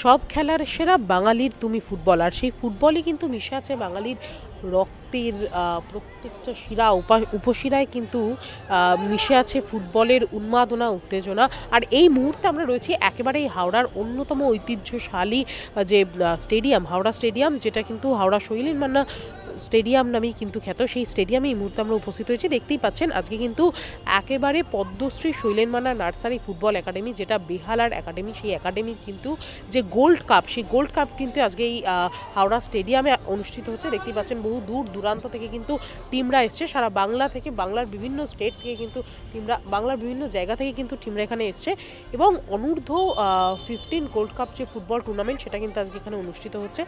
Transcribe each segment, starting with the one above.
সব খেলার সেরা বাঙালির তুমি ফুটবল, আর সেই ফুটবলই কিন্তু মিশে আছে বাঙালির রক্তের প্রত্যেকটা শিরা উপশিরায় কিন্তু মিশে আছে ফুটবলের উন্মাদনা উত্তেজনা। আর এই মুহূর্তে আমরা রয়েছি একেবারেই হাওড়ার অন্যতম ঐতিহ্যশালী যে স্টেডিয়াম, হাওড়া স্টেডিয়াম, যেটা কিন্তু হাওড়া শৈলেন মান্না স্টেডিয়াম নামেই কিন্তু খ্যাত। সেই স্টেডিয়ামে এই মুহূর্তে আমরা উপস্থিত হয়েছি। দেখতেই পাচ্ছেন আজকে কিন্তু একেবারে Padma Shri Sailen Manna nursery football academy, যেটা বেহালার একাডেমি, সেই একাডেমির কিন্তু যে গোল্ড কাপ, সেই গোল্ড কাপ কিন্তু আজকে এই হাওড়া স্টেডিয়ামে অনুষ্ঠিত হচ্ছে। দেখতেই পাচ্ছেন বহু দূর দূরান্ত থেকে কিন্তু টিমরা এসছে, সারা বাংলা থেকে, বাংলার বিভিন্ন স্টেট থেকে কিন্তু টিমরা, বাংলার বিভিন্ন জায়গা থেকে কিন্তু টিমরা এখানে এসছে। এবং অনূর্ধ্ব 15 গোল্ড কাপ যে ফুটবল টুর্নামেন্ট, সেটা কিন্তু আজকে এখানে অনুষ্ঠিত হচ্ছে।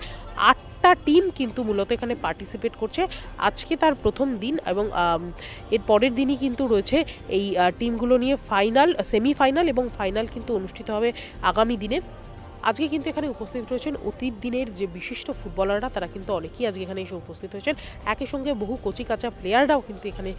8টা টিম কিন্তু মূলত এখানে পার্টিসিপেট করছে। আজকে তার প্রথম দিন এবং এর পরের দিনই কিন্তু রয়েছে এই টিমগুলো নিয়ে ফাইনাল, সেমিফাইনাল এবং ফাইনাল কিন্তু অনুষ্ঠিত হবে আগামী দিনে। আজকে কিন্তু এখানে উপস্থিত রয়েছেন অতীত দিনের যে বিশিষ্ট ফুটবলাররা, তারা কিন্তু অনেকেই আজকে এখানে এসে উপস্থিত হয়েছেন। একই সঙ্গে বহু কচি কাঁচা প্লেয়াররাও কিন্তু এখানে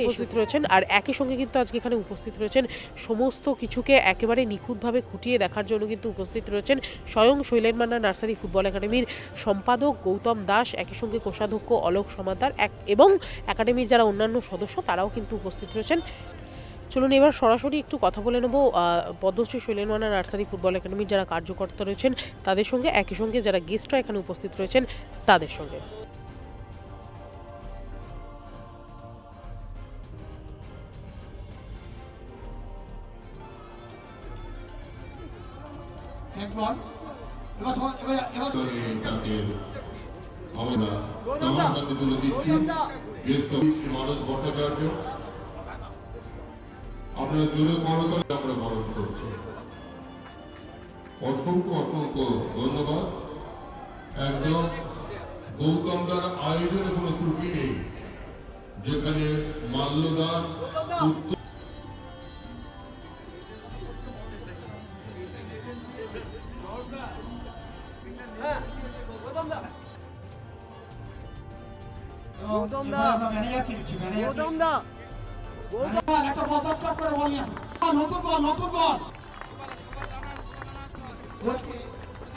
উপস্থিত রয়েছেন। আর একই সঙ্গে কিন্তু আজকে এখানে উপস্থিত রয়েছেন সমস্ত কিছুকে একেবারে নিখুঁতভাবে খুঁটিয়ে দেখার জন্য কিন্তু উপস্থিত রয়েছেন স্বয়ং শৈলেন মান্না নার্সারি ফুটবল একাডেমির সম্পাদক গৌতম দাস, একই সঙ্গে কোষাধ্যক্ষ অলোক সমাদ্দার এবং একাডেমির যারা অন্যান্য সদস্য, তারাও কিন্তু উপস্থিত রয়েছেন। চলুন এবার সরাসরি একটু কথা বলে নেব পদ্মশ্রী শৈলেন মান্না নার্সারি ফুটবল একাডেমির যারা কার্যকর্তা রয়েছেন তাদের সঙ্গে, একই সঙ্গে যারা গেস্টরা এখানে উপস্থিত রয়েছেন তাদের সঙ্গে। আপনারা জোরে করতালি আমরা বরণ করছি। অসংখ্য অসংখ্য ধন্যবাদ। একদম গৌতমদার আয়োজনে কোনো ত্রুটি নেই, যেখানে মাল্যদান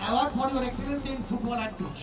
award for your excellence in football and pitch.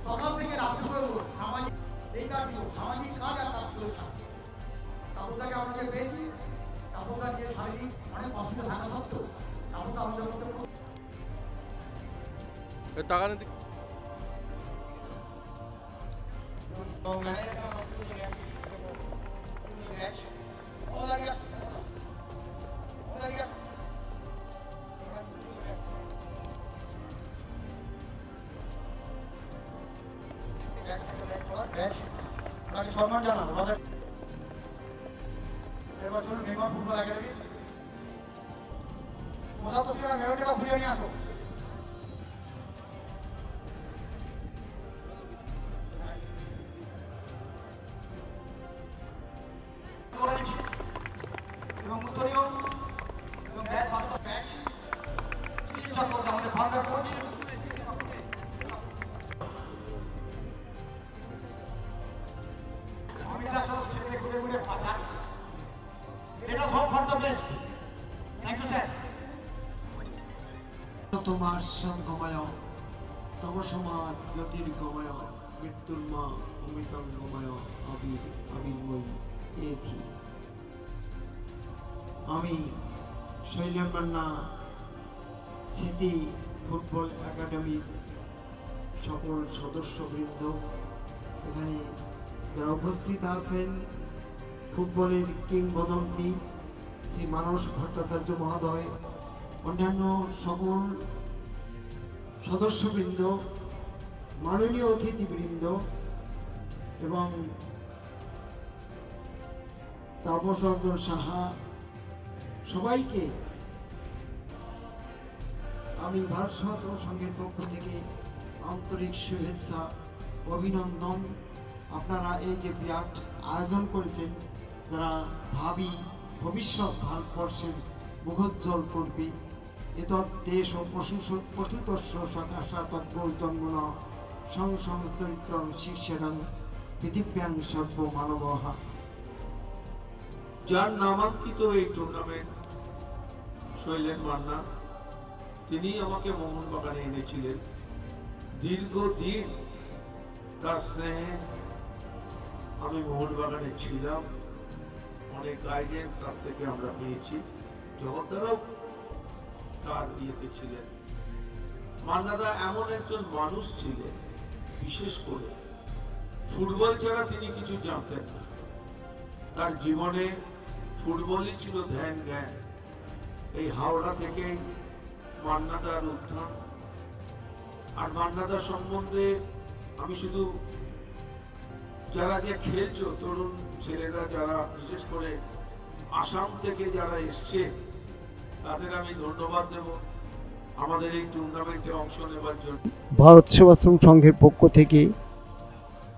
সকাল থেকে রাত্রি পর্যন্ত সামাজিক এই কাজ, সামাজিক কাজ আর কাজ করে থাকে। তাপদাকে আমাকে পেয়েছি, তাপদা যে শারীরিক অনেক অসুবিধা থাকা সত্ত্বেও তাপদা আমাদের মধ্যে সম্মান জানাবো। এবার চলুন নির্মাণ ফুটবল একাডেমি প্রশাসন মেয়রটা ঘুরিয়ে নিয়ে আসো। এবং উত্তরীয় এবং আমাদের ফান্ডার কোচ তোমার সঙ্গময় তব সমাজ জ্যোতির্গময় মৃত্যুর মা অমৃতঙ্গময় আবির্ময়ী এথি। আমি শৈলেন মান্না স্মৃতি ফুটবল একাডেমির সকল সদস্যবৃন্দ, এখানে যারা উপস্থিত আছেন, ফুটবলের কিংবদন্তি শ্রী মানস ভট্টাচার্য মহোদয়, অন্যান্য সকল সদস্যবৃন্দ, মাননীয় অতিথিবৃন্দ এবং তাপস রঞ্জন সাহা, সবাইকে আমি ভারত সমাজসেবা সংঘের পক্ষ থেকে আন্তরিক শুভেচ্ছা, অভিনন্দন। আপনারা এই যে বিরাট আয়োজন করেছেন, যারা ভাবি ভবিষ্যৎ ভারতবর্ষের মুখোজ্জ্বল করবে, এতৎ দেশ ও পশুতস্য সকাশা তদ্বৈতন্মন সংসংচরিত্রং শিষ্যেরং পৃথিব্যাং সর্ব মানবহা। যার নামাঙ্কিত এই টুর্নামেন্ট শৈলেন মান্না, তিনি আমাকে মোহনবাগানে এনেছিলেন। দীর্ঘদিন তার স্নেহে আমি মোহনবাগানে ছিলাম, অনেক গাইডেন্স তার থেকে আমরা পেয়েছি। জগদ্দারাও তার ইয়েতে ছিলেন। মান্নাদা এমন একজন মানুষ ছিলেন, বিশেষ করে ফুটবল ছাড়া তিনি কিছু জানতেন না। তার জীবনে ফুটবলই ছিল ধ্যান জ্ঞান। এই হাওড়া থেকে মান্নাদার উত্থান। আর মান্নাদার সম্বন্ধে আমি শুধু যারা যে খেলছো, তরুণ ছেলেরা যারা, বিশেষ করে আসাম থেকে যারা এসছে, তাদের আমি ধন্যবাদ দেব আমাদের এই টুর্নামেন্টে অংশ নেবার জন্য। ভারত সেবাশ্রম সংঘের পক্ষ থেকে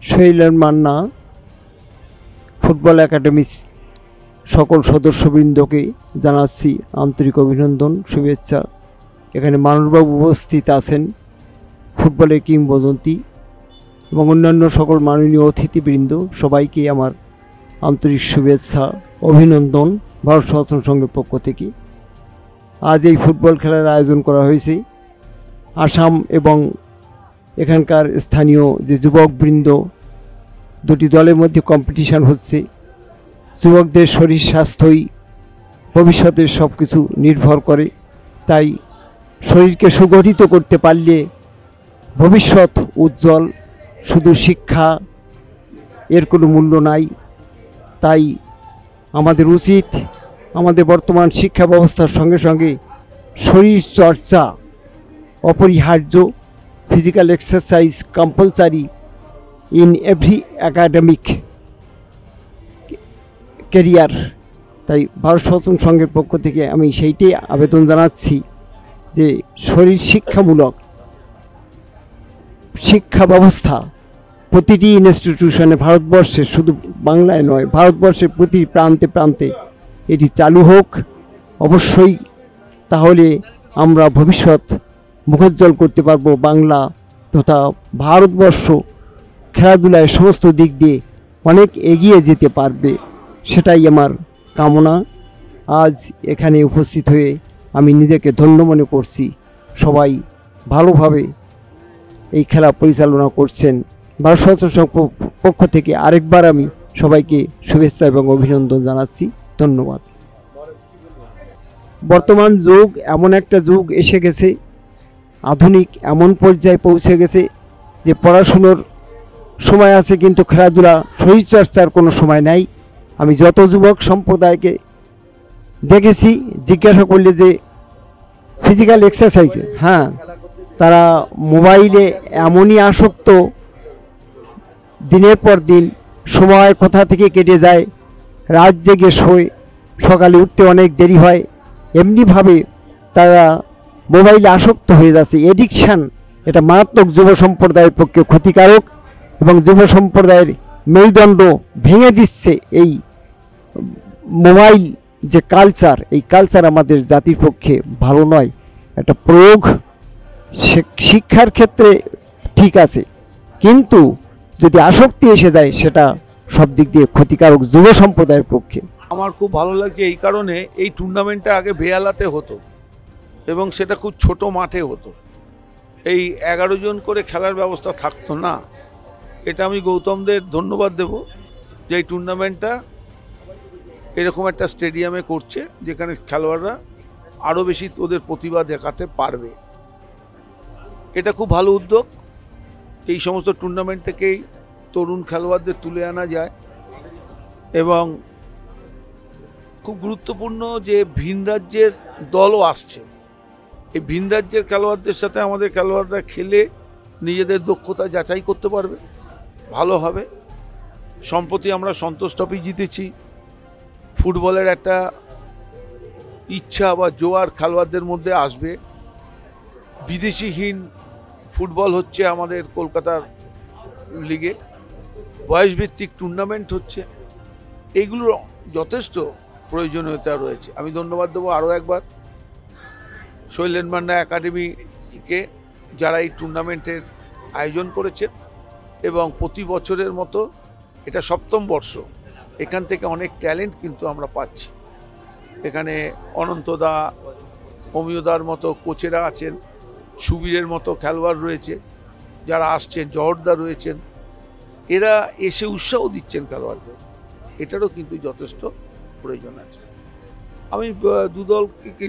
শৈলেন মান্না ফুটবল একাডেমির সকল সদস্যবৃন্দকে জানাচ্ছি আন্তরিক অভিনন্দন, শুভেচ্ছা। এখানে মানসবাবু উপস্থিত আছেন, ফুটবলের কিংবদন্তি, এবং অন্যান্য সকল মাননীয় অতিথিবৃন্দ, সবাইকে আমার আন্তরিক শুভেচ্ছা, অভিনন্দন ভারত সেবাশ্রম সংঘের পক্ষ থেকে। আজ এই ফুটবল খেলার আয়োজন করা হয়েছে। আসাম এবং এখানকার স্থানীয় যে যুবকবৃন্দ, দুটি দলের মধ্যে কম্পিটিশান হচ্ছে। যুবকদের শরীর স্বাস্থ্যই ভবিষ্যতের সব কিছু নির্ভর করে, তাই শরীরকে সুগঠিত করতে পারলে ভবিষ্যৎ উজ্জ্বল। শুধু শিক্ষা, এর কোনো মূল্য নাই। তাই আমাদের উচিত আমাদের বর্তমান শিক্ষা ব্যবস্থার সঙ্গে সঙ্গে শরীর চর্চা অপরিহার্য। Physical exercise compulsory in every academic career. তাই ভারত সেবাশ্রম সংঘের পক্ষ থেকে আমি সেইটাই আবেদন জানাচ্ছি যে শরীর শিক্ষামূলক শিক্ষা ব্যবস্থা প্রতিটি ইনস্টিটিউশনে ভারতবর্ষের, শুধু বাংলায় নয়, ভারতবর্ষের প্রতি প্রান্তে প্রান্তে এটি চালু হোক অবশ্যই। তাহলে আমরা ভবিষ্যৎ মুখোজ্জ্বল করতে পারবো। বাংলা তথা ভারতবর্ষ খেলাধুলায় সমস্ত দিক দিয়ে অনেক এগিয়ে যেতে পারবে, সেটাই আমার কামনা। আজ এখানে উপস্থিত হয়ে আমি নিজেকে ধন্য মনে করছি। সবাই ভালোভাবে এই খেলা পরিচালনা করছেন। ভারত সেবাশ্রম সংঘ পক্ষ থেকে আরেকবার আমি সবাইকে শুভেচ্ছা এবং অভিনন্দন জানাচ্ছি। ধন্যবাদ। বর্তমান যুগ এমন একটা যুগ এসে গেছে, আধুনিক এমন পর্যায়ে পৌঁছে গেছে যে পড়াশুনোর সময় আছে, কিন্তু খেলাধুলা শরীরচর্চার কোনো সময় নাই। আমি যত যুবক সম্প্রদায়কে দেখেছি, জিজ্ঞাসা করলে যে ফিজিক্যাল এক্সারসাইজে, হ্যাঁ, তারা মোবাইলে এমনই আসক্ত, দিনের পর দিন সময় কোথা থেকে কেটে যায়, রাত জেগে শোয়, সকালে উঠতে অনেক দেরি হয়। এমনিভাবে তারা মোবাইলে আসক্ত হয়ে যাচ্ছে। এডিকশান, এটা মারাত্মক যুব সম্প্রদায়ের পক্ষে ক্ষতিকারক এবং যুব সম্প্রদায়ের মেরুদণ্ড ভেঙে দিচ্ছে। এই মোবাইল যে কালচার, এই কালচার আমাদের জাতির পক্ষে ভালো নয়। একটা প্রয়োগ শিক্ষার ক্ষেত্রে ঠিক আছে, কিন্তু যদি আসক্তি এসে যায় সেটা সব দিক দিয়ে ক্ষতিকারক যুব সম্প্রদায়ের পক্ষে। আমার খুব ভালো লাগছে এই কারণে, এই টুর্নামেন্টটা আগে বেহালাতে হতো এবং সেটা খুব ছোট মাঠে হতো। এই 11 জন করে খেলার ব্যবস্থা থাকতো না। এটা আমি গৌতমদের ধন্যবাদ দেব যে এই টুর্নামেন্টটা এরকম একটা স্টেডিয়ামে করছে, যেখানে খেলোয়াড়রা আরও বেশি ওদের প্রতিভা দেখাতে পারবে। এটা খুব ভালো উদ্যোগ। এই সমস্ত টুর্নামেন্ট থেকেই তরুণ খেলোয়াড়দের তুলে আনা যায় এবং খুব গুরুত্বপূর্ণ যে ভিন রাজ্যের দলও আসছে। এই ভিন রাজ্যের খেলোয়াড়দের সাথে আমাদের খেলোয়াড়রা খেলে নিজেদের দক্ষতা যাচাই করতে পারবে, ভালো হবে। সম্প্রতি আমরা সন্তোষ ট্রফি জিতেছি। ফুটবলের একটা ইচ্ছা বা জোয়ার খেলোয়াড়দের মধ্যে আসবে। বিদেশিহীন ফুটবল হচ্ছে আমাদের কলকাতার লিগে, বয়সভিত্তিক টুর্নামেন্ট হচ্ছে, এইগুলোর যথেষ্ট প্রয়োজনীয়তা রয়েছে। আমি ধন্যবাদ দেবো আরও একবার শৈলেন মান্না একাডেমিকে, যারা এই টুর্নামেন্টের আয়োজন করেছেন এবং প্রতি বছরের মতো এটা 7ম বর্ষ। এখান থেকে অনেক ট্যালেন্ট কিন্তু আমরা পাচ্ছি। এখানে অনন্তদা, অমিয়দার মতো কোচেরা আছেন, সুবীরের মতো খেলোয়াড় রয়েছে যারা আসছেন, জহরদা রয়েছেন, এরা এসে উৎসাহ দিচ্ছেন খেলোয়াড়দের। এটারও কিন্তু যথেষ্ট প্রয়োজন আছে। আমি দুদল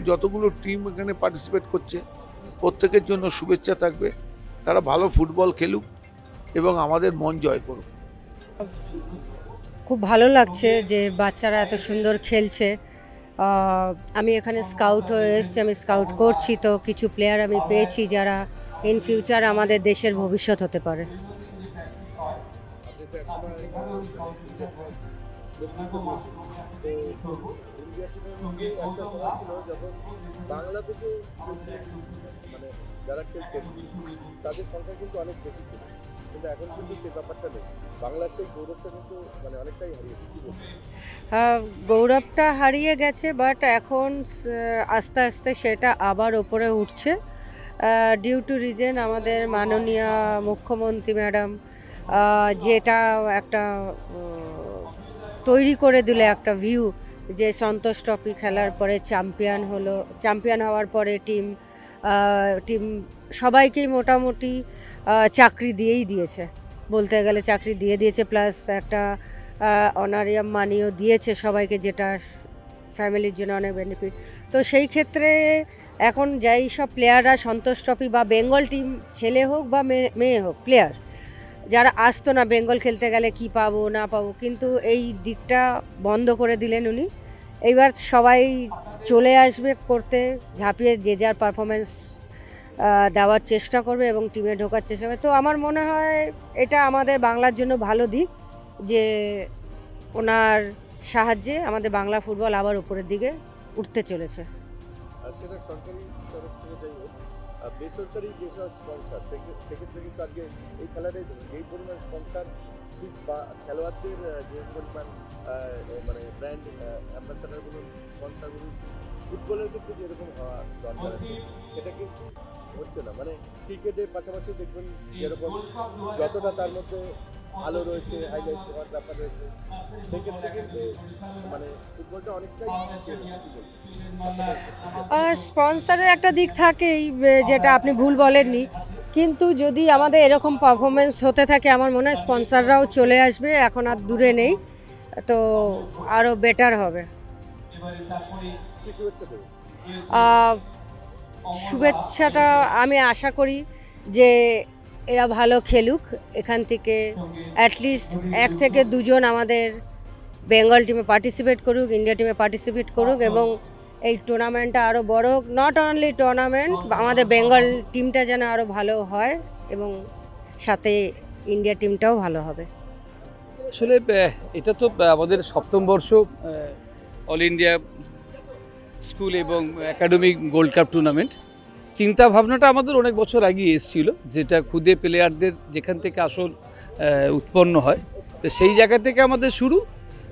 যতগুলো টিম এখানে পার্টিসিপেট করছে প্রত্যেকের জন্য শুভেচ্ছা থাকবে। তারা ভালো ফুটবল খেলুক এবং আমাদের মন জয় করুক। খুব ভালো লাগছে যে বাচ্চারা এত সুন্দর খেলছে। আমি এখানে স্কাউট হয়ে এসেছি, আমি স্কাউট করছি, তো কিছু প্লেয়ার আমি পেয়েছি যারা ইন ফিউচার আমাদের দেশের ভবিষ্যৎ হতে পারে। বাংলা থেকে মানে যারা খেলতেন তাদের সংখ্যা কিন্তু অনেক বেশি ছিল, কিন্তু এখন কিন্তু সেই ব্যাপারটা নেই। বাংলার সেই গৌরবটা কিন্তু মানে অনেকটাই হারিয়েছে। কি বলবো? গৌরবটা হারিয়ে গেছে, বাট এখন আস্তে আস্তে সেটা আবার ওপরে উঠছে ডিউ টু রিজন আমাদের মাননীয় মুখ্যমন্ত্রী ম্যাডাম যেটা একটা তৈরি করে দিলে একটা ভিউ, যে সন্তোষ ট্রফি খেলার পরে চ্যাম্পিয়ন হওয়ার পরে টিম সবাইকেই মোটামুটি চাকরি দিয়েই দিয়েছে, বলতে গেলে চাকরি দিয়ে দিয়েছে, প্লাস একটা অনারিয়াম মানিও দিয়েছে সবাইকে, যেটা ফ্যামিলির জন্য অনেক বেনিফিট। তো সেই ক্ষেত্রে এখন যাই সব প্লেয়াররা সন্তোষ ট্রফি বা বেঙ্গল টিম, ছেলে হোক বা মেয়ে হোক, প্লেয়ার যারা আসতো না বেঙ্গল খেলতে গেলে কি পাবো না পাবো, কিন্তু এই দিকটা বন্ধ করে দিলেন উনি। এইবার সবাই চলে আসবে করতে, ঝাঁপিয়ে যে যার পারফরমেন্স দেওয়ার চেষ্টা করবে এবং টিমে ঢোকার চেষ্টা করবে। তো আমার মনে হয় এটা আমাদের বাংলার জন্য ভালো দিক, যে ওনার সাহায্যে আমাদের বাংলা ফুটবল আবার উপরের দিকে উঠতে চলেছে। আর সেটা সরকারি তরফ থেকে যাই হোক, বেসরকারি যেসব স্পন্সার, সেক্ষেত্রে কিন্তু আজকে এই খেলাটাই এই পরিমাণ স্পন্সারশিপ বা খেলোয়াড়দের যে পরিমাণ মানে ব্র্যান্ড অ্যাম্বাসাডারগুলোর স্পন্সারগুলো ফুটবলের ক্ষেত্রে যেরকম হওয়া দরকার আছে সেটা কিন্তু হচ্ছে না। মানে ক্রিকেটের পাশাপাশি দেখবেন যেরকম যতটা তার মধ্যে আলো রয়েছে, হাইলাইট হওয়ার ব্যাপার রয়েছে, সেক্ষেত্রে কিন্তু মানে ফুটবলটা অনেকটাই স্পন্সরের একটা দিক থাকেই, যেটা আপনি ভুল বলেননি, কিন্তু যদি আমাদের এরকম পারফরমেন্স হতে থাকে আমার মনে হয় স্পন্সররাও চলে আসবে, এখন আর দূরে নেই, তো আরও বেটার হবে। শুভেচ্ছাটা আমি আশা করি যে এরা ভালো খেলুক, এখান থেকে অ্যাটলিস্ট 1 থেকে 2 জন আমাদের বেঙ্গল টিমে পার্টিসিপেট করুক, ইন্ডিয়া টিমে পার্টিসিপেট করুক, এবং এই টুর্নামেন্টটা আরও বড় হোক। নট অনলি টুর্নামেন্ট, আমাদের বেঙ্গল টিমটা যেন আরও ভালো হয় এবং সাথে ইন্ডিয়া টিমটাও ভালো হবে। আসলে এটা তো আমাদের 7ম বর্ষ অল ইন্ডিয়া স্কুল এবং একাডেমিক গোল্ড কাপ টুর্নামেন্ট। চিন্তা ভাবনাটা আমাদের অনেক বছর আগে এসেছিল, যেটা খুদে প্লেয়ারদের যেখান থেকে আসল উৎপন্ন হয়, তো সেই জায়গা থেকে আমাদের শুরু।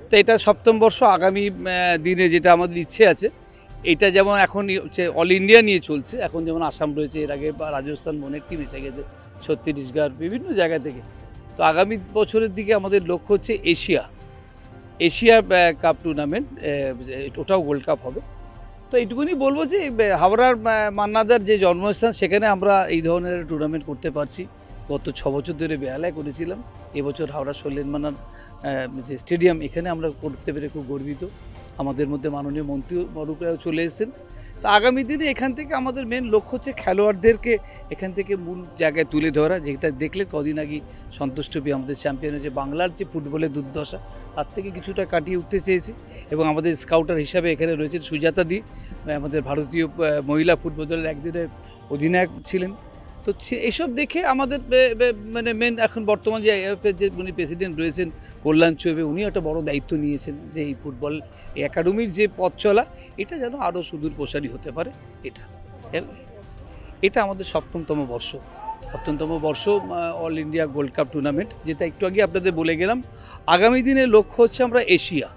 তো এটা 7ম বর্ষ, আগামী দিনে যেটা আমাদের ইচ্ছে আছে, এটা যেমন এখন হচ্ছে অল ইন্ডিয়া নিয়ে চলছে, এখন যেমন আসাম রয়েছে, এর আগে বা রাজস্থান অনেক টিম এসে গেছে, ছত্তিশগড়, বিভিন্ন জায়গা থেকে। তো আগামী বছরের দিকে আমাদের লক্ষ্য হচ্ছে এশিয়া কাপ টুর্নামেন্ট, ওটাও গোল্ড কাপ হবে। তো এইটুকুনি বলবো যে হাওড়ার মান্নাদার যে জন্মস্থান, সেখানে আমরা এই ধরনের টুর্নামেন্ট করতে পারছি। গত 6 বছর ধরে বেহালায় করেছিলাম, এবছর হাওড়া শৈলেন মান্নার যে স্টেডিয়াম, এখানে আমরা করতে পেরে খুব গর্বিত। আমাদের মধ্যে মাননীয় মন্ত্রী মরুপ্রায় চলে এসেছেন। তা আগামী দিনে এখান থেকে আমাদের মেন লক্ষ্য হচ্ছে খেলোয়াড়দেরকে এখান থেকে মূল জায়গায় তুলে ধরা, যেটা দেখলে কদিন আগে সন্তোষ ট্রফি আমাদের চ্যাম্পিয়ন হয়েছে। বাংলার যে ফুটবলের দুর্দশা তার থেকে কিছুটা কাটিয়ে উঠতে চেয়েছি এবং আমাদের স্কাউটার হিসাবে এখানে রয়েছেন সুজাতা দি, আমাদের ভারতীয় মহিলা ফুটবল দলের একদিনের অধিনায়ক ছিলেন। তো এইসব দেখে আমাদের মানে মেন এখন বর্তমান যে AIF-এর যে উনি প্রেসিডেন্ট রয়েছেন কল্যাণ চৌবে, উনি একটা বড় দায়িত্ব নিয়েছেন যে এই ফুটবল একাডেমির যে পথ চলা এটা যেন আরও সুদূর প্রসারী হতে পারে। এটা আমাদের সপ্তমতম বর্ষ all India gold cup tournament, যেটা একটু আগে আপনাদের বলে গেলাম। আগামী দিনে লক্ষ্য হচ্ছে আমরা এশিয়া,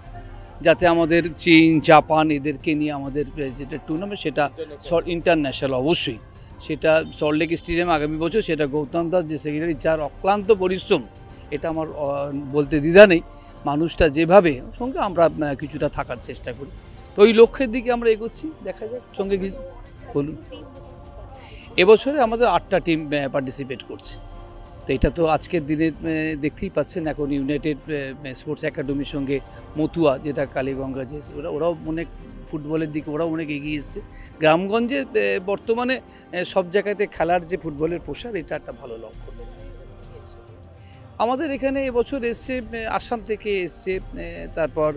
যাতে আমাদের চীন জাপান এদেরকে নিয়ে আমাদের যেটা টুর্নামেন্ট সেটা ইন্টারন্যাশনাল অবশ্যই, সেটা সল্টলেক স্টেডিয়াম আগামী বছর, সেটা গৌতম দাস যে সেক্রেটারি যার অক্লান্ত পরিশ্রম, এটা আমার বলতে দ্বিধা নেই। মানুষটা যেভাবে সঙ্গে আমরা কিছুটা থাকার চেষ্টা করি, তো ওই লক্ষ্যের দিকে আমরা এগোচ্ছি। দেখা যাক সঙ্গে কি বলুন। এবছরে আমাদের 8টা টিম পার্টিসিপেট করছে। তো এটা তো আজকের দিনে দেখতেই পাচ্ছেন, এখন ইউনাইটেড স্পোর্টস একাডেমির সঙ্গে মতুয়া যেটা কালীগঙ্গা যে ওরাও অনেক ফুটবলের দিকে ওরাও অনেক এগিয়ে এসছে। গ্রামগঞ্জে বর্তমানে সব জায়গাতে খেলার যে ফুটবলের প্রসার, এটা একটা ভালো লক্ষণ। আমাদের এখানে এবছর এসছে আসাম থেকে এসছে, তারপর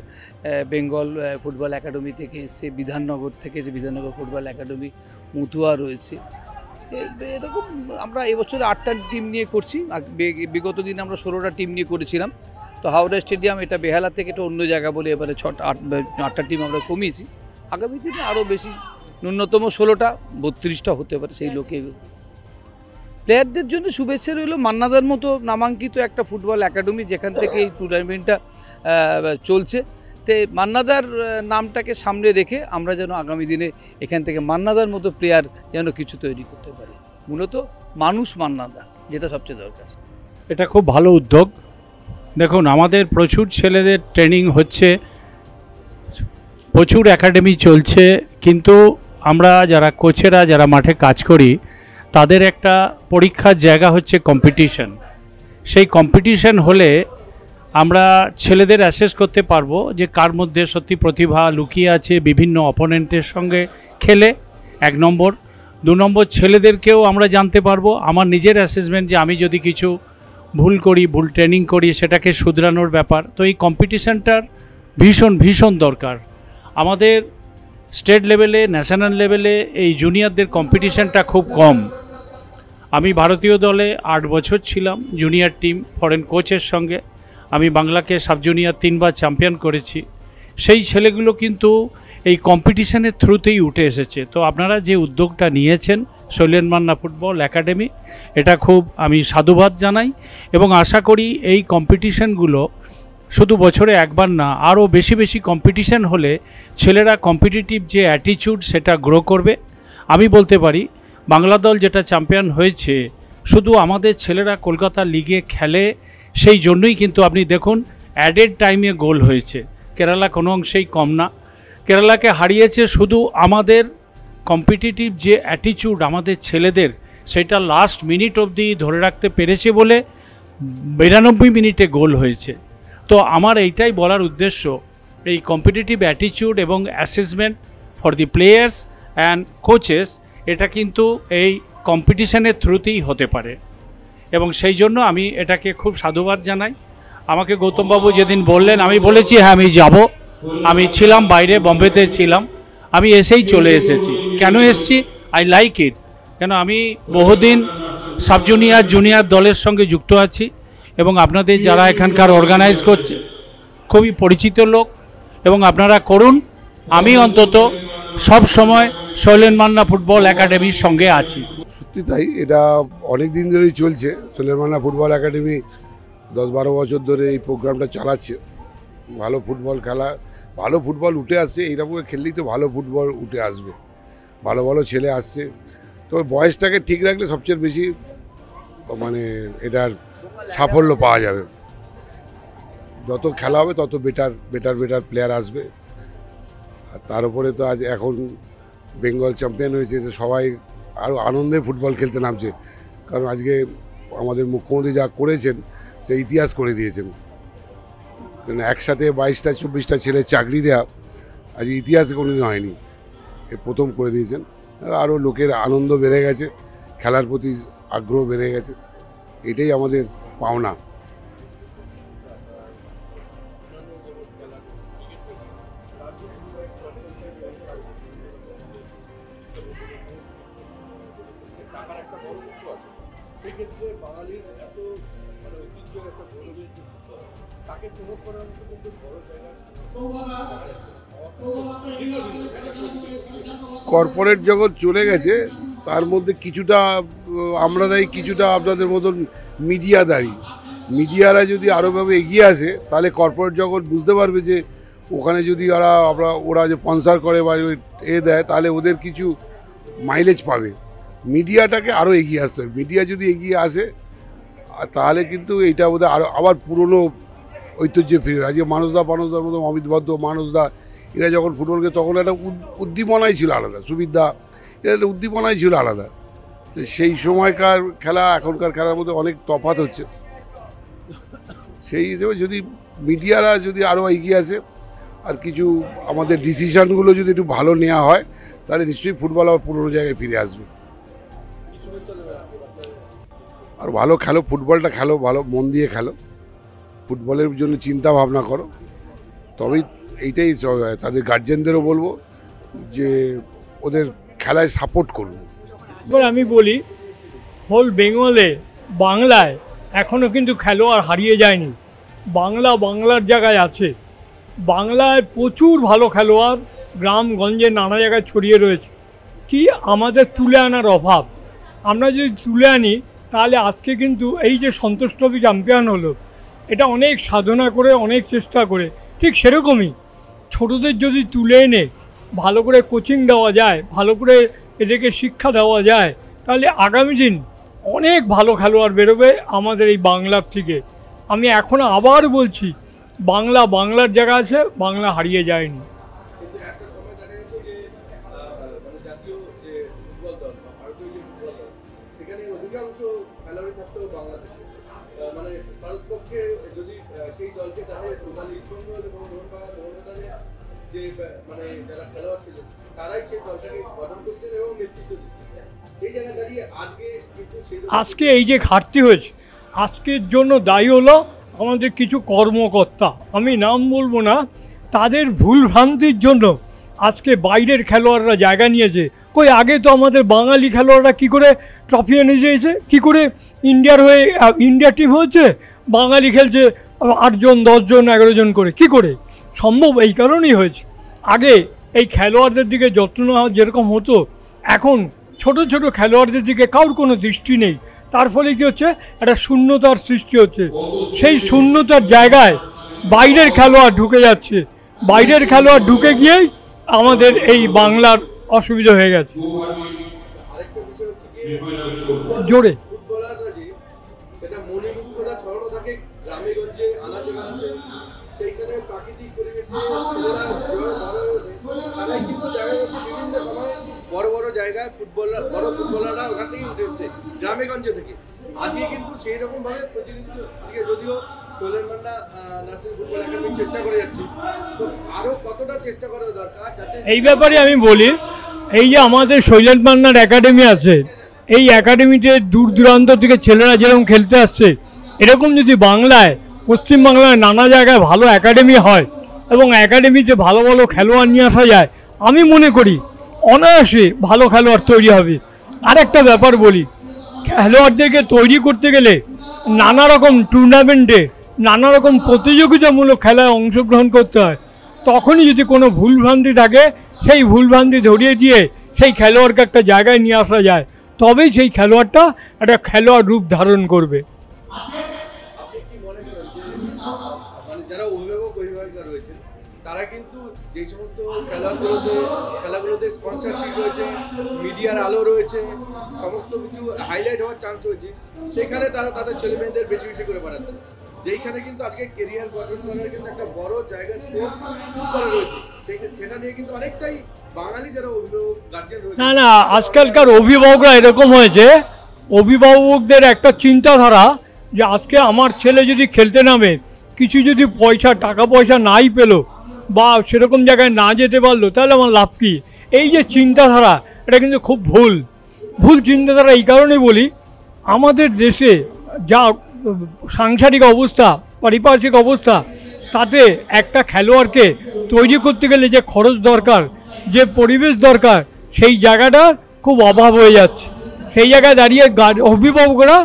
বেঙ্গল ফুটবল একাডেমি থেকে এসছে, বিধাননগর থেকে যে বিধাননগর ফুটবল একাডেমি মতুয়া রয়েছে। এরকম আমরা এবছর 8টা টিম নিয়ে করছি। বিগত দিনে আমরা 16টা টিম নিয়ে করেছিলাম। তো হাওড়া স্টেডিয়াম এটা বেহালা থেকে এটা অন্য জায়গা বলে এবারে 8টা টিম আমরা কমিয়েছি। আগামী দিনে আরও বেশি, ন্যূনতম 16টা 32টা হতে পারে, সেই লোকে প্লেয়ারদের জন্য শুভেচ্ছা রইল। মান্নাদার মতো নামাঙ্কিত একটা ফুটবল একাডেমি যেখান থেকে এই টুর্নামেন্টটা চলছে, তো মান্নাদার নামটাকে সামনে রেখে আমরা যেন আগামী দিনে এখান থেকে মান্নাদার মতো প্লেয়ার যেন কিছু তৈরি করতে পারি। মূলত মানুষ মান্নাদা, যেটা সবচেয়ে দরকার। এটা খুব ভালো উদ্যোগ। দেখুন, আমাদের প্রচুর ছেলেদের ট্রেনিং হচ্ছে, প্রচুর একাডেমি চলছে, কিন্তু আমরা যারা কোচেরা যারা মাঠে কাজ করি তাদের একটা পরীক্ষার জায়গা হচ্ছে কম্পিটিশন। সেই কম্পিটিশন হলে আমরা ছেলেদের অ্যাসেস করতে পারবো যে কার মধ্যে সত্যি প্রতিভা লুকিয়ে আছে বিভিন্ন অপোনেন্টের সঙ্গে খেলে, 1 নম্বর। 2 নম্বর, ছেলেদেরকেও আমরা জানতে পারবো আমার নিজের অ্যাসেসমেন্ট যে আমি যদি কিছু ভুল করি, ভুল ট্রেনিং করি, সেটাকে শুধরানোর ব্যাপার। তো এই কম্পিটিশানটার ভীষণ দরকার। আমাদের স্টেট লেভেলে ন্যাশনাল লেভেলে এই জুনিয়রদের কম্পিটিশানটা খুব কম। আমি ভারতীয় দলে 8 বছর ছিলাম জুনিয়র টিম ফরেন কোচের সঙ্গে। আমি বাংলাকে সাব জুনিয়র 3বার চ্যাম্পিয়ন করেছি। সেই ছেলেগুলো কিন্তু এই কম্পিটিশানের থ্রুতেই উঠে এসেছে। তো আপনারা যে উদ্যোগটা নিয়েছেন শৈলেন মান্না ফুটবল একাডেমি, এটা খুব আমি সাধুবাদ জানাই এবং আশা করি এই কম্পিটিশানগুলো শুধু বছরে একবার না, আরও বেশি কম্পিটিশান হলে ছেলেরা কম্পিটিটিভ যে অ্যাটিটিউড সেটা গ্রো করবে। আমি বলতে পারি বাংলা দল যেটা চ্যাম্পিয়ন হয়েছে, শুধু আমাদের ছেলেরা কলকাতা লিগে খেলে সেই জন্যই কিন্তু আপনি দেখুন অ্যাডেড টাইমে গোল হয়েছে। কেরালা কোনো অংশেই কম না, কেরালাকে হারিয়েছে শুধু আমাদের কম্পিটিটিভ যে অ্যাটিটিউড আমাদের ছেলেদের, সেটা লাস্ট মিনিট অবধি ধরে রাখতে পেরেছে বলে 92 মিনিটে গোল হয়েছে। তো আমার এইটাই বলার উদ্দেশ্য, এই কম্পিটিটিভ অ্যাটিটিউড এবং assessment for the players and coaches, এটা কিন্তু এই কম্পিটিশানের থ্রুতেই হতে পারে এবং সেই জন্য আমি এটাকে খুব সাধুবাদ জানাই। আমাকে গৌতমবাবু যেদিন বললেন, আমি বলেছি হ্যাঁ আমি যাব। আমি ছিলাম বাইরে, বম্বেতে ছিলাম, আমি এসেই চলে এসেছি। কেন এসেছি? I like it. কেন আমি বহুদিন সাব জুনিয়র জুনিয়র দলের সঙ্গে যুক্ত আছি এবং আপনাদের যারা এখানকার অর্গানাইজ করছে খুবই পরিচিত লোক এবং আপনারা করুন। আমি অন্তত সব সময় শৈলেন মান্না ফুটবল একাডেমির সঙ্গে আছি। সত্যি তাই, এটা অনেক দিন ধরেই চলছে। শৈলেন মান্না ফুটবল একাডেমি 10-12 বছর ধরে এই প্রোগ্রামটা চালাচ্ছে। ভালো ফুটবল খেলা, ভালো ফুটবল উঠে আসছে, এইরকম খেললেই তো ভালো ফুটবল উঠে আসবে, ভালো ভালো ছেলে আসছে। তবে বয়সটাকে ঠিক রাখলে সবচেয়ে বেশি মানে এটার সাফল্য পাওয়া যাবে। যত খেলা হবে তত বেটার প্লেয়ার আসবে। আর তার উপরে তো আজ এখন বেঙ্গল চ্যাম্পিয়ন হয়েছে, সবাই আরও আনন্দে ফুটবল খেলতে নামছে। কারণ আজকে আমাদের মুখ্যমন্ত্রী যা করেছেন সে ইতিহাস করে দিয়েছেন। একসাথে 22টা 24টা ছেলে চাকরি দেওয়া, আজ ইতিহাসে কোনোদিন হয়নি, এ প্রথম করে দিয়েছেন। আরও লোকের আনন্দ বেড়ে গেছে, খেলার প্রতি আগ্রহ বেড়ে গেছে, এটাই আমাদের পাওনা। সেক্ষেত্রে বাঙালির এত মানে ঐতিহ্যের একটা গৌরবের তাকে প্রমোট করার মতো কিন্তু বড় জায়গা কর্পোরেট জগৎ চলে গেছে, তার মধ্যে কিছুটা আমরা দায়ী, কিছুটা আপনাদের মতন মিডিয়া দায়ী। মিডিয়ারা যদি আরোভাবে এগিয়ে আসে তাহলে কর্পোরেট জগৎ বুঝতে পারবে যে ওখানে যদি ওরা যে স্পন্সর করে বা দেয় তাহলে ওদের কিছু মাইলেজ পাবে। মিডিয়াটাকে আরও এগিয়ে আসতে হবে। মিডিয়া যদি এগিয়ে আসে তাহলে কিন্তু এইটা ওদের আবার পুরনো ঐতিহ্যে ফিরে। আজকে মানুষদার মতো অমিত বদ্ধ, মানুষদা এরা যখন ফুটবলকে তখন একটা উদ্দীপনাই ছিল আলাদা, সুবিধা এটা একটা উদ্দীপনাই ছিল আলাদা। তো সেই সময়কার খেলা এখনকার খেলার মধ্যে অনেক তফাৎ হচ্ছে। সেই হিসেবে যদি মিডিয়ারা যদি আরও এগিয়ে আসে আর কিছু আমাদের ডিসিশানগুলো যদি একটু ভালো নেওয়া হয় তাহলে নিশ্চয়ই ফুটবল আবার পুরনো জায়গায় ফিরে আসবে। আর ভালো খেলো, ফুটবলটা খেলো, ভালো মন দিয়ে খেলো, ফুটবলের জন্য চিন্তা ভাবনা করো, তবেই এইটাই তাদের গার্জেনদেরও বলবো যে ওদের খেলায় সাপোর্ট করুন। এবার আমি বলি হোল বেঙ্গলে বাংলায় এখনও কিন্তু খেলোয়াড় হারিয়ে যায়নি। বাংলার জায়গায় আছে। বাংলায় প্রচুর ভালো খেলোয়াড় গ্রামগঞ্জে নানা জায়গায় ছড়িয়ে রয়েছে। কি আমাদের তুলে আনার অভাব। আমরা যদি তুলে আনি তাহলে আজকে কিন্তু এই যে সন্তোষ ট্রফি চ্যাম্পিয়ন হলো, এটা অনেক সাধনা করে, অনেক চেষ্টা করে। ঠিক সেরকমই ছোটদের যদি তুলে এনে ভালো করে কোচিং দেওয়া যায়, ভালো করে এদেরকে শিক্ষা দেওয়া যায়, তাহলে আগামী দিন অনেক ভালো খেলোয়াড় বেরোবে আমাদের এই বাংলার থেকে। আমি এখনও আবার বলছি, বাংলার জায়গা আছে, বাংলা হারিয়ে যায়নি। মানে ভারতপক্ষে যদি সেই দলকে তাহলে ইস্ট বেঙ্গল এবং যে মানে যারা খেলোয়াড় ছিলেন তারাই সেই দলটাকে গঠন করতেন এবং নেতৃত্ব দিতেন। সেই জায়গায় দাঁড়িয়ে আজকে এই যে ঘাটতি হয়েছে, আজকের জন্য দায়ী হলো আমাদের কিছু কর্মকর্তা, আমি নাম বলবো না, তাদের ভুল ভ্রান্তির জন্য আজকে বাইরের খেলোয়াড়রা জায়গা নিয়েছে। কই আগে তো আমাদের বাঙালি খেলোয়াড়রা কী করে ট্রফি এনে দিয়েছে, কী করে ইন্ডিয়ার হয়ে ইন্ডিয়া টিম হচ্ছে, বাঙালি খেলছে 8 জন 10 জন 11 জন করে, কি করে সম্ভব? এই কারণেই হয়েছে। আগে এই খেলোয়াড়দের দিকে যত্ন নেওয়া যেরকম হতো, এখন ছোট ছোট খেলোয়াড়দের দিকে কারোর কোনো দৃষ্টি নেই। তার ফলে কী হচ্ছে, একটা শূন্যতার সৃষ্টি হচ্ছে। সেই শূন্যতার জায়গায় বাইরের খেলোয়াড় ঢুকে যাচ্ছে। বাইরের খেলোয়াড় ঢুকে গিয়েই আমাদের এই বাংলার অসুবিধা হয়ে গেছে। জোরে সেইখানে প্রাকৃতিক পরিবেশে ছেলেরা তারাই কিন্তু দেখা যাচ্ছে বিভিন্ন সময় বড় বড় জায়গায় বড় ফুটবলাররা ওখান থেকেই উঠে এসছে গ্রামে গঞ্জে থেকে। আজকে কিন্তু সেই রকম ভাবে প্রতিনিধিত্ব আজকে যদিও Sohel Manna nursing football academy চেষ্টা করে যাচ্ছে, তো আরো কতটা চেষ্টা করা দরকার যাতে এই ব্যাপারে আমি বলি। এই যে আমাদের সোহেল মান্নার একাডেমি আছে, এই একাডেমিতে দূর দূরান্ত থেকে ছেলেরা যেরকম খেলতে আসছে, এরকম যদি বাংলায় পশ্চিমবাংলায় নানা জায়গায় ভালো একাডেমি হয় এবং একাডেমিতে ভালো ভালো খেলোয়াড় নিয়ে আসা যায়, আমি মনে করি অনায়াসে ভালো খেলোয়াড় তৈরি হবে। আরেকটা ব্যাপার বলি, খেলোয়াড়দেরকে তৈরি করতে গেলে নানা রকম টুর্নামেন্টে নানা রকম প্রতিযোগিতামূলক খেলায় অংশগ্রহণ করতে হয়। তখনই যদি কোনো ভুলভ্রান্তি থাকে, সেই ভুলভ্রান্তি ধরিয়ে দিয়ে সেই খেলোয়াড়কে একটা জায়গায় নিয়ে আসা যায়, তবেই সেই খেলোয়াড়টা একটা খেলোয়াড় রূপ ধারণ করবে। যারা অভিভাবিকা রয়েছেন তারা কিন্তু যে সমস্ত খেলাগুলোতে স্পন্সরশিপ রয়েছে, মিডিয়ার আলো রয়েছে, সমস্ত কিছু হাইলাইট হওয়ার চান্স রয়েছে, সেখানে তারা তাদের ছেলে মেয়েদের বেশি বেশি করে বাড়াচ্ছে। যেইখানে কিন্তু আজকে কেরিয়ার গঠন করার কিন্তু একটা বড় জায়গা স্কোপ ফুটবলে রয়েছে, সেটা নিয়ে কিন্তু অনেকটাই বাঙালি যারা অভিভাবক গার্জেন রয়েছে। না, আজকালকার অভিভাবকরা এরকম হয়েছে, অভিভাবকদের একটা চিন্তাধারা যে আজকে আমার ছেলে যদি খেলতে নামে, কিছু যদি টাকা পয়সা নাই পেলো, বা সেরকম জায়গায় না যেতে পারলো, তাহলে আমার লাভ কী? এই যে চিন্তাধারা, এটা কিন্তু খুব ভুল চিন্তাধারা। এই কারণে বলি, আমাদের দেশে যা সাংসারিক অবস্থা, পারিপার্শ্বিক অবস্থা, তাতে একটা খেলোয়াড়কে তৈরি করতে গেলে যে খরচ দরকার, যে পরিবেশ দরকার, সেই জায়গাটা খুব অভাব হয়ে যাচ্ছে। সেই জায়গায় দাঁড়িয়ে অভিভাবকরা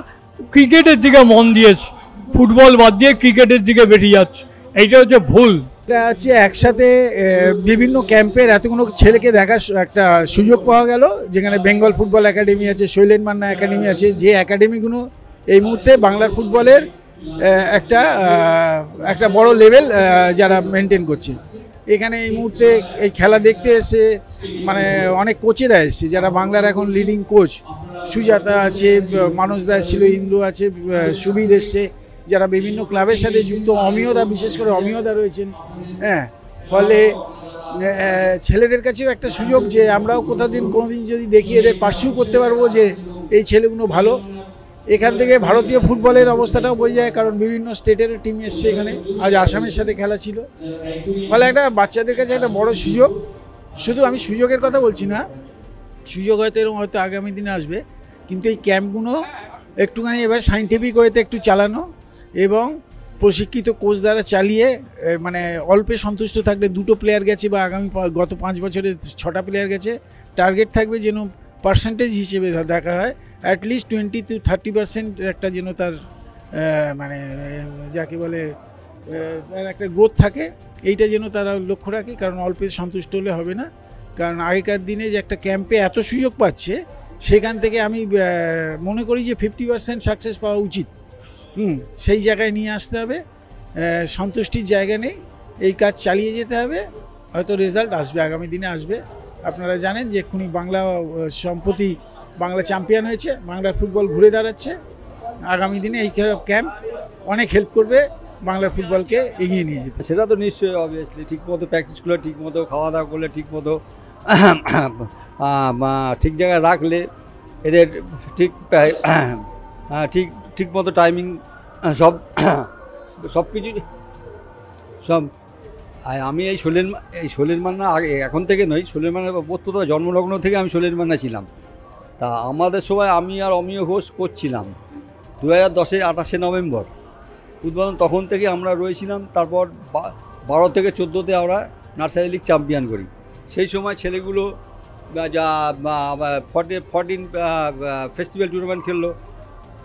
ক্রিকেটের দিকে মন দিয়েছে, ফুটবল বাদ দিয়ে ক্রিকেটের দিকে বেশি যাচ্ছে। এইটা হচ্ছে ভুল। এটা হচ্ছে একসাথে বিভিন্ন ক্যাম্পের এতগুলো ছেলেকে দেখার একটা সুযোগ পাওয়া গেল, যেখানে বেঙ্গল ফুটবল একাডেমি আছে, শৈলেন মান্না একাডেমি আছে, যে একাডেমিগুলো এই মুহূর্তে বাংলার ফুটবলের একটা বড় লেভেল যারা মেনটেন করছে। এখানে এই মুহূর্তে এই খেলা দেখতে এসে মানে অনেক কোচেরা এসছে, যারা বাংলার এখন লিডিং কোচ। সুজাতা আছে, মানসদা ছিল, ইন্দ্র আছে, সুবীর এসছে, যারা বিভিন্ন ক্লাবের সাথে যুক্ত। অমিয়দা, বিশেষ করে অমিয়দা রয়েছেন। হ্যাঁ, ফলে ছেলেদের কাছেও একটা সুযোগ যে আমরাও কোনোদিন যদি দেখি, এদের পার্সিউ করতে পারবো যে এই ছেলেগুলো ভালো। এখান থেকে ভারতীয় ফুটবলের অবস্থাটাও বোঝা যায়, কারণ বিভিন্ন স্টেটেরও টিম এসছে এখানে। আজ আসামের সাথে খেলা ছিল। ফলে একটা বাচ্চাদের কাছে একটা বড় সুযোগ। শুধু আমি সুযোগের কথা বলছি না, সুযোগ হয়তো আগামী দিনে আসবে, কিন্তু এই ক্যাম্পগুলো একটুখানি এবার সাইন্টিফিক ওয়েতে একটু চালানো এবং প্রশিক্ষিত কোচ দ্বারা চালিয়ে, মানে অল্পে সন্তুষ্ট থাকলে, 2টো প্লেয়ার গেছে বা গত 5 বছরে 6টা প্লেয়ার গেছে, টার্গেট থাকবে যেন পার্সেন্টেজ হিসেবে দেখা হয় অ্যাটলিস্ট 20 to 30% একটা যেন তার মানে যাকে বলে একটা গ্রোথ থাকে, এইটা যেন তারা লক্ষ্য রাখে। কারণ অল্পে সন্তুষ্ট হলে হবে না। কারণ আগেকার দিনে যে একটা ক্যাম্পে এত সুযোগ পাচ্ছে, সেখান থেকে আমি মনে করি যে 50% সাকসেস পাওয়া উচিত। সেই জায়গায় নিয়ে আসতে হবে, সন্তুষ্টির জায়গা নেই, এই কাজ চালিয়ে যেতে হবে। হয়তো রেজাল্ট আসবে, আগামী দিনে আসবে। আপনারা জানেন যে এক্ষুনি বাংলা সম্প্রতি বাংলা চ্যাম্পিয়ন হয়েছে, বাংলার ফুটবল ঘুরে দাঁড়াচ্ছে। আগামী দিনে এই ক্যাম্প অনেক হেল্প করবে বাংলার ফুটবলকে এগিয়ে নিয়ে যেতে। সেটা তো নিশ্চয়ই, অবভিয়াসলি ঠিকমতো প্র্যাকটিস করলে, ঠিকমতো খাওয়া দাওয়া করলে, ঠিকমতো ঠিক জায়গায় রাখলে, এদের ঠিকমতো টাইমিং সব কিছু আমি এই শৈলেন মান্না এখন থেকে নয়, শৈলেন মান্না প্রত্যন্ত জন্মলগ্ন থেকে আমি শৈলেন মান্না ছিলাম। তা আমাদের সময় আমি আর অমিয় ঘোষ করছিলাম 2010-এর 28শে নভেম্বর উদ্বোধন, তখন থেকে আমরা রয়েছিলাম। তারপর 12 থেকে 14-তে আমরা নার্সারি লিগ চ্যাম্পিয়ন করি। সেই সময় ছেলেগুলো যা 14 ফেস্টিভ্যাল টুর্নামেন্ট খেললো।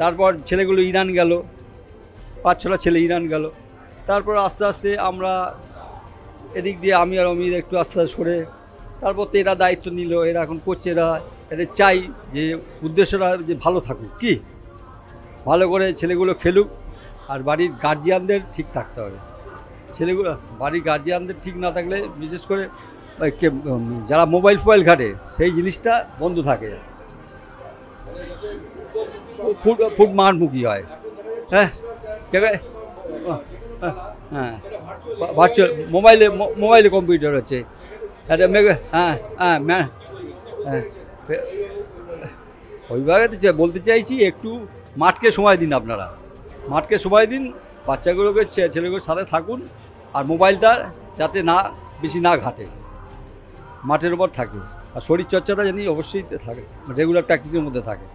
তারপর ছেলেগুলো ইরান গেল, 5-6টা ছেলে ইরান গেল। তারপর আস্তে আস্তে আমরা এদিক দিয়ে আমি আর অমিত একটু আস্তে আস্তে সরে, তারপর তো এরা দায়িত্ব নিল, এরা এখন করছে। এদের চাই যে উদ্দেশ্যটা যে ভালো থাকুক, কি ভালো করে ছেলেগুলো খেলুক। আর বাড়ির গার্জিয়ানদের ঠিক থাকতে হবে। ছেলেগুলো বাড়ির গার্জিয়ানদের ঠিক না থাকলে, বিশেষ করে যারা মোবাইল ঘাটে, সেই জিনিসটা বন্ধ থাকে, ফুট মারমুখী হয়। হ্যাঁ, হ্যাঁ, ভার্চুয়াল মোবাইলে কম্পিউটার হচ্ছে। ওইভাবে বলতে চাইছি, একটু মাঠকে সময় দিন, আপনারা মাঠকে সময় দিন, বাচ্চাগুলোকে ছেলেগুলোর সাথে থাকুন, আর মোবাইলটা যাতে বেশি না ঘাটে, মাঠের উপর থাকে। আর শরীরচর্চাটা জানি অবশ্যই থাকে, রেগুলার প্র্যাকটিসের মধ্যে থাকে,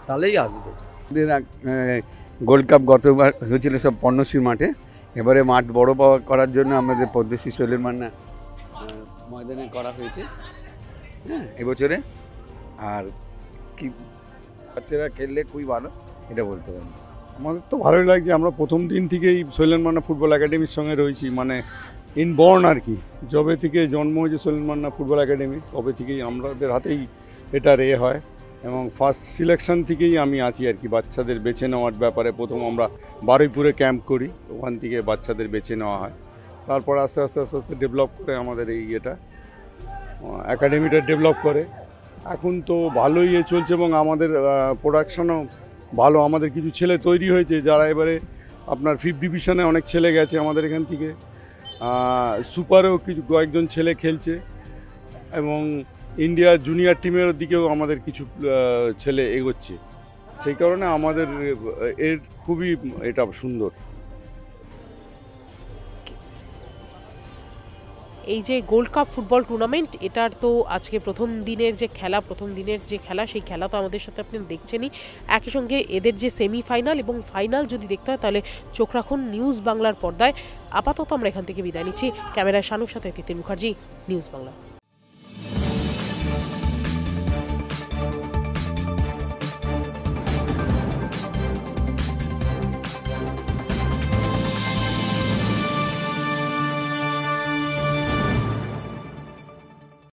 তাহলেই আসবে। গোল্ড কাপ গতবার হয়েছিল সব পর্ণশ্রী মাঠে, এবারে মাঠ বড় করার জন্য আমাদের পদ্মশ্রী শৈলেন মান্না ময়দানে করা হয়েছে। হ্যাঁ, এবছরে। আর কি বাচ্চারা খেললে খুবই ভালো, এটা বলতে পারি। আমাদের তো ভালোই লাগছে। আমরা প্রথম দিন থেকেই শৈলেন মান্না ফুটবল একাডেমির সঙ্গে রয়েছি, মানে ইনবর্ন আর কি। যবে থেকে জন্ম হয়েছে শৈলেন মান্না ফুটবল একাডেমি, তবে থেকেই আমাদের হাতেই এটা হয়। এবং ফার্স্ট সিলেকশন থেকেই আমি আছি আর কি, বাচ্চাদের বেছে নেওয়ার ব্যাপারে। প্রথম আমরা বারুইপুরে ক্যাম্প করি, ওখান থেকে বাচ্চাদের বেছে নেওয়া হয়। তারপর আস্তে আস্তে ডেভেলপ করে আমাদের এই একাডেমিটা ডেভেলপ করে। এখন তো ভালোই চলছে এবং আমাদের প্রোডাকশনও ভালো। আমাদের কিছু ছেলে তৈরি হয়েছে, যারা এবারে আপনার 5th ডিভিশনে অনেক ছেলে গেছে আমাদের এখান থেকে। সুপারেও কয়েকজন ছেলে খেলছে, এবং ইন্ডিয়া জুনিয়র টিমের দিকেও আমাদের কিছু ছেলে এগোচ্ছে। সেই কারণে আমাদের খুবই এটা সুন্দর। এই যে গোল্ড কাপ ফুটবল টুর্নামেন্ট, এটার তো আজকে প্রথম দিনের যে খেলা সেই খেলা তো আমাদের সাথে আপনি দেখছেনই। একই সঙ্গে এদের যে সেমিফাইনাল এবং ফাইনাল যদি দেখতে হয় তাহলে চোখ রাখুন নিউজ বাংলার পর্দায়। আপাতত আমরা এখান থেকে বিদায় নিচ্ছি। ক্যামেরায় শানুর সাথে তিতির মুখার্জি, নিউজ বাংলা।